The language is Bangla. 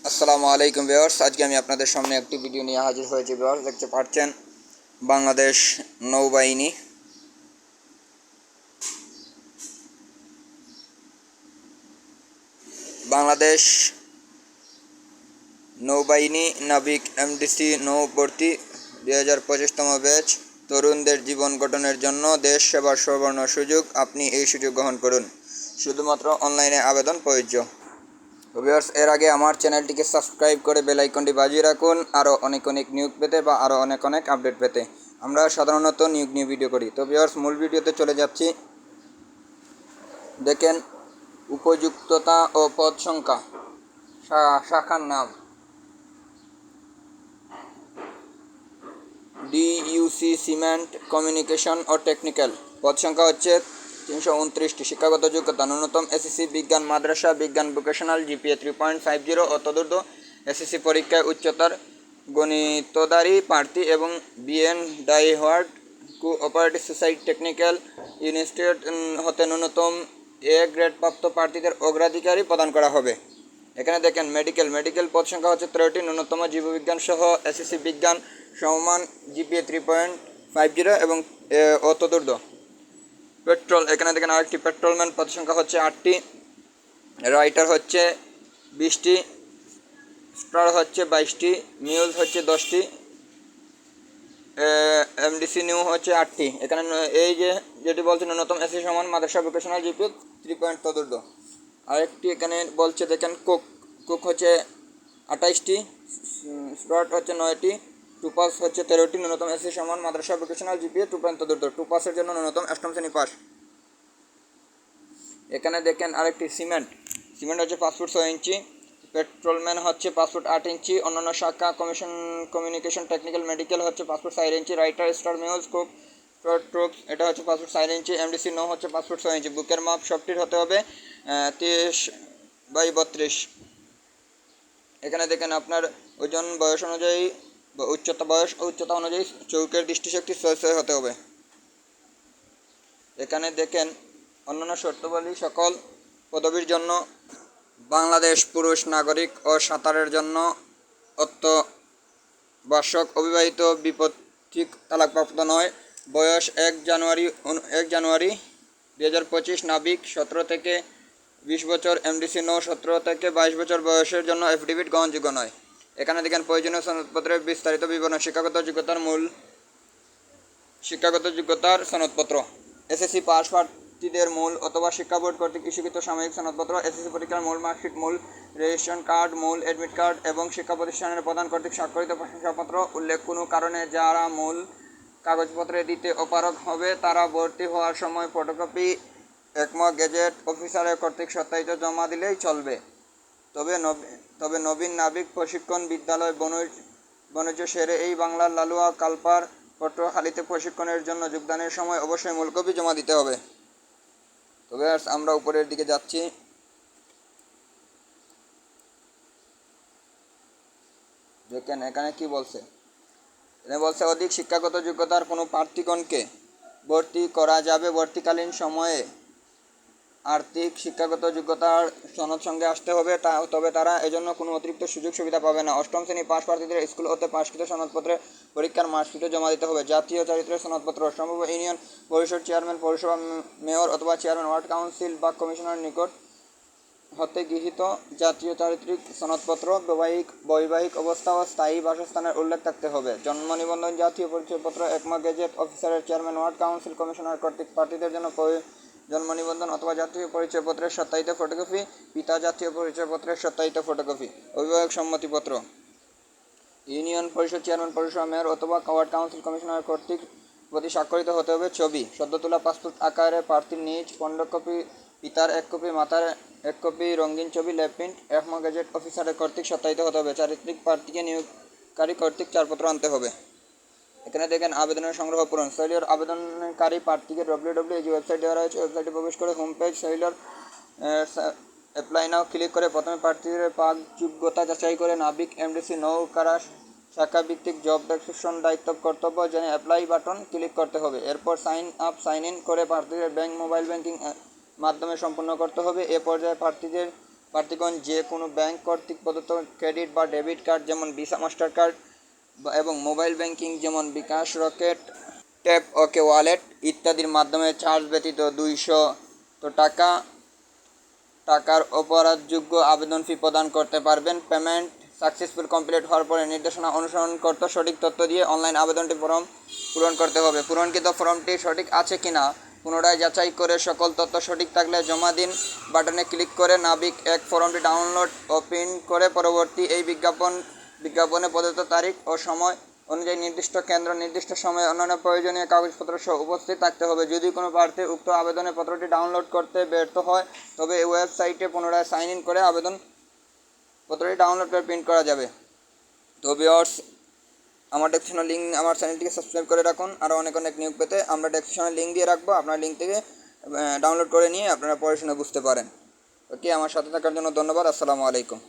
আসসালামু আলাইকুম ভিউয়ার্স, আজকে আমি আপনাদের সামনে একটি ভিডিও নিয়ে হাজির হয়েছি। ভিউয়ার্স, দেখতে পাচ্ছেন বাংলাদেশ নৌবাহিনী বাংলাদেশ নৌবাহিনী নাবিক এমডিসি নৌ ভর্তি 2025তম ব্যাচ। তরুণদের জীবন গঠনের জন্য দেশ সেবার সুবর্ণ সুযোগ। আপনি এই সুযোগ গ্রহণ করুন। শুধুমাত্র অনলাইনে আবেদন প্রযোজ্য। ভিউয়ার্স, এর আগে আমার চ্যানেলটিকে সাবস্ক্রাইব করে বেল আইকনটি বাজিয়ে রাখুন আরও অনেক নিয়োগ পেতে বা আরও অনেক আপডেট পেতে। আমরা সাধারণত নিয়োগ নিয়ে ভিডিও করি। তো ভিউয়ার্স, মূল ভিডিওতে চলে যাচ্ছি। দেখেন, উপযুক্ততা ও পদ সংখ্যা, শাখার নাম ডিইউসি সিমেন্ট কমিউনিকেশন ও টেকনিক্যাল। পদ সংখ্যা হচ্ছে 329টি। শিক্ষাগত যোগ্যতা ন্যূনতম এসএসসি বিজ্ঞান মাদ্রাসা, বিজ্ঞান ভোকেশনাল, জিপিএ 3.50 ও তদূর্ধ্ব। এসএসসি পরীক্ষায় উচ্চতর গণিতধারী প্রার্থী এবং বিএন ডাইহার্ড কোঅপারেটিভ সোসাইটি টেকনিক্যাল ইনস্টিটিউট হতে ন্যূনতম এ গ্রেড প্রাপ্ত প্রার্থীদের অগ্রাধিকারই প্রদান করা হবে। এখানে দেখেন, মেডিকেল পদ সংখ্যা হচ্ছে 13টি। ন্যূনতম জীববিজ্ঞান সহ এসএসসি বিজ্ঞান সমমান জিপিএ 3.50 এবং তদূর্ধ্ব। পেট্রোল, এখানে দেখেন আরেকটি পেট্রোলম্যান, পদ সংখ্যা হচ্ছে 8টি। রাইটার হচ্ছে 20টি। স্টার হচ্ছে 22টি। মিউজ হচ্ছে 10টি। এমডিসি নিউ হচ্ছে 8টি। এখানে এই যেটি বলছে ন্যূনতম এসএসসি সমান মাদ্রাসা ভোকেশনাল জিপিএ 3 তদূর্ধ্ব। আরেকটি এখানে বলছে, দেখেন, কুক হচ্ছে 28টি। স্লট হচ্ছে 9টি। টুপাস হচ্ছে 13টি। ন্যূনতম এসএসসি সমান মাদ্রাসা ভোকেশনাল জিপিএ 2 তদূর্ধ্ব। টুপাসের জন্য ন্যূনতম 8ম শ্রেণী পাস। এখানে দেখেন আরেকটি সিমেন্ট হচ্ছে 5 ফুট 6 ইঞ্চি। পেট্রোলম্যান হচ্ছে 5 ফুট 8 ইঞ্চি। অন্যান্য শাখা কমিউনিকেশন টেকনিক্যাল মেডিকেল হচ্ছে 5 ফুট 4 ইঞ্চি। রাইটার স্টার মিউজ কুক ট্রুপস এটা হচ্ছে 5 ফুট 4 ইঞ্চি। এমডিসি নো হচ্ছে 5 ফুট 6 ইঞ্চি। বুকের মাপ সবটির হতে হবে 30/32। এখানে দেখেন আপনার ওজন বয়স অনুযায়ী উচ্চতা অনুযায়ী চৌকের দৃষ্টিশক্তি 6 হতে হবে। এখানে দেখেন অন্যান্য শর্তাবলী সকল পদবীর জন্য বাংলাদেশ পুরুষ নাগরিক ও সাঁতারের জন্য অত্যাবশ্যক অবিবাহিত বিপত্তিক তালাকপ্রাপ্ত নয়। বয়স 1 জানুয়ারি 2025। নাবিক 17 থেকে 20 বছর। এমডিসি নো 17 থেকে 22 বছর বয়সের জন্য এফিডেভিট গ্রহণযোগ্য নয়। এখানে দেখেন প্রয়োজনীয় সনদপত্রের বিস্তারিত বিবরণ। শিক্ষাগত যোগ্যতার সনদপত্র। এসএসসি পাস প্রার্থীদের মূল অথবা শিক্ষা বোর্ড কর্তৃক ইস্যুকৃত সাময়িক সনদপত্র, এসএসসি পরীক্ষার মূল মার্কশিট, মূল রেজিস্ট্রেশন কার্ড, মূল অ্যাডমিট কার্ড এবং শিক্ষা প্রতিষ্ঠানের প্রধান কর্তৃক স্বাক্ষরিত প্রশংসাপত্র। উল্লেখ কোনো কারণে যারা মূল কাগজপত্রে দিতে অপারগ হবে তারা ভর্তি হওয়ার সময় ফটোকপি একমা গেজেট অফিসারের কর্তৃক সত্যায়িত জমা দিলেই চলবে। তবে নবীন নাবিক প্রশিক্ষণ বিদ্যালয় বনজ সেরে এই বাংলার লালুয়া কালপার পটুয়াখালীতে প্রশিক্ষণের জন্য যোগদানের সময় অবশ্যই মূল কপি জমা দিতে হবে। তবে আমরা উপরের দিকে যাচ্ছি। দেখেন এখানে কি বলছে। অধিক শিক্ষাগত যোগ্যতার কোনো প্রার্থীগণকে ভর্তি করা যাবে। ভর্তিকালীন সময়ে আর্থিক শিক্ষাগত যোগ্যতার সনদ সঙ্গে আসতে হবে, তবে তারা এজন্য কোনো অতিরিক্ত সুযোগ সুবিধা পাবে না। 8ম শ্রেণী পাস প্রার্থীদের স্কুল হতে পাসকৃত সনদপত্রে পরীক্ষার মার্কশিটও জমা দিতে হবে। জাতীয় চরিত্রের সনদপত্র সম্ভব ইউনিয়ন পরিষদ চেয়ারম্যান, পৌরসভা মেয়র অথবা চেয়ারম্যান, ওয়ার্ড কাউন্সিল বা কমিশনারের নিকট হতে গৃহীত জাতীয় চারিত্রিক সনদপত্র। বৈবাহিক অবস্থা ও স্থায়ী বাসস্থানের উল্লেখ থাকতে হবে। জন্ম নিবন্ধন, জাতীয় পরিচয়পত্র একমা গেজেট অফিসারের, চেয়ারম্যান, ওয়ার্ড কাউন্সিল, কমিশনার কর্তৃক প্রার্থীদের জন্য জন্ম নিবন্ধন অথবা জাতীয় পরিচয়পত্রের সত্যায়িত ফটোকপি, পিতা জাতীয় পরিচয়পত্রের সত্যায়িত ফটোকপি। অভিভাবক সম্মতিপত্র। ইউনিয়ন পরিষদ চেয়ারম্যান, পৌরসভা মেয়র অথবা ওয়ার্ড কাউন্সিল কমিশনার কর্তৃক প্রতি স্বাক্ষরিত হতে হবে। ছবি সদ্য তোলা পাসপোর্ট আকারে প্রার্থীর নিজ 15 কপি, পিতার 1 কপি, মাতার 1 কপি রঙিন ছবি ল্যাব প্রিন্ট একমা গেজেট অফিসারের কর্তৃক সত্যায়িত হতে হবে। চারিত্রিক প্রার্থীকে নিয়োগকারী কর্তৃক 4 পত্র আনতে হবে। এখানে দেখেন আবেদনের সংগ্রহ পূরণ। শৈলীর আবেদনকারী প্রার্থীকে www যে ওয়েবসাইট দেওয়া রয়েছে ওয়েবসাইটে প্রবেশ করে হোম পেজ শৈলীর অ্যাপ্লাই নাও ক্লিক করে প্রথমে প্রার্থীদের যোগ্যতা যাচাই করে নাবিক এমডিসি নৌকারা শাখা ভিত্তিক জব ডেসক্রিপশন দায়িত্ব কর্তব্য জেনে অ্যাপ্লাই বাটন ক্লিক করতে হবে। এরপর সাইন ইন করে প্রার্থীদের মোবাইল ব্যাংকিং মাধ্যমে সম্পন্ন করতে হবে। এ পর্যায়ে প্রার্থীদের প্রার্থীগণ যে কোনো ব্যাংক কর্তৃক প্রদত্ত ক্রেডিট বা ডেবিট কার্ড যেমন ভিসা মাস্টার কার্ড এবং মোবাইল ব্যাংকিং যেমন বিকাশ রকেট ট্যাপ ওকে ওয়ালেট ইত্যাদির মাধ্যমে চার্জ ব্যতীত 200 টাকার অপরাধযোগ্য আবেদন ফি প্রদান করতে পারবেন। পেমেন্ট সাকসেসফুল কমপ্লিট হওয়ার পরে নির্দেশনা অনুসরণ করতে সঠিক তথ্য দিয়ে অনলাইন আবেদনটি ফর্ম পূরণ করতে হবে। পূরণকৃত ফর্মটি সঠিক আছে কিনা পুনরায় যাচাই করে সকল তথ্য সঠিক থাকলে জমা দিন বাটনে ক্লিক করে নাবিক 1 ফর্মটি ডাউনলোড ও প্রিন্ট করে পরবর্তী এই বিজ্ঞাপনে প্রদত্ত তারিখ ও সময় অনুযায়ী নির্দিষ্ট কেন্দ্র নির্দিষ্ট সময়ে অন্যান্য প্রয়োজনীয় কাগজপত্র সহ উপস্থিত থাকতে হবে। যদি কোনো প্রার্থী উক্ত আবেদনের পত্রটি ডাউনলোড করতে ব্যর্থ হয় তবে এই ওয়েবসাইটে পুনরায় সাইন ইন করে আবেদন পত্রটি ডাউনলোড করে প্রিন্ট করা যাবে। তো ভিউয়ার্স, আমার ডেসক্রিপশনের লিঙ্ক, আমার চ্যানেলটিকে সাবস্ক্রাইব করে রাখুন। আরও অনেক নিয়োগ পেতে আমরা ডেসক্রিপশনের লিঙ্ক দিয়ে রাখবো, আপনার লিঙ্ক থেকে ডাউনলোড করে নিয়ে আপনারা পড়াশোনা বুঝতে পারেন। ওকে, আমার সাথে থাকার জন্য ধন্যবাদ। আসসালামু আলাইকুম।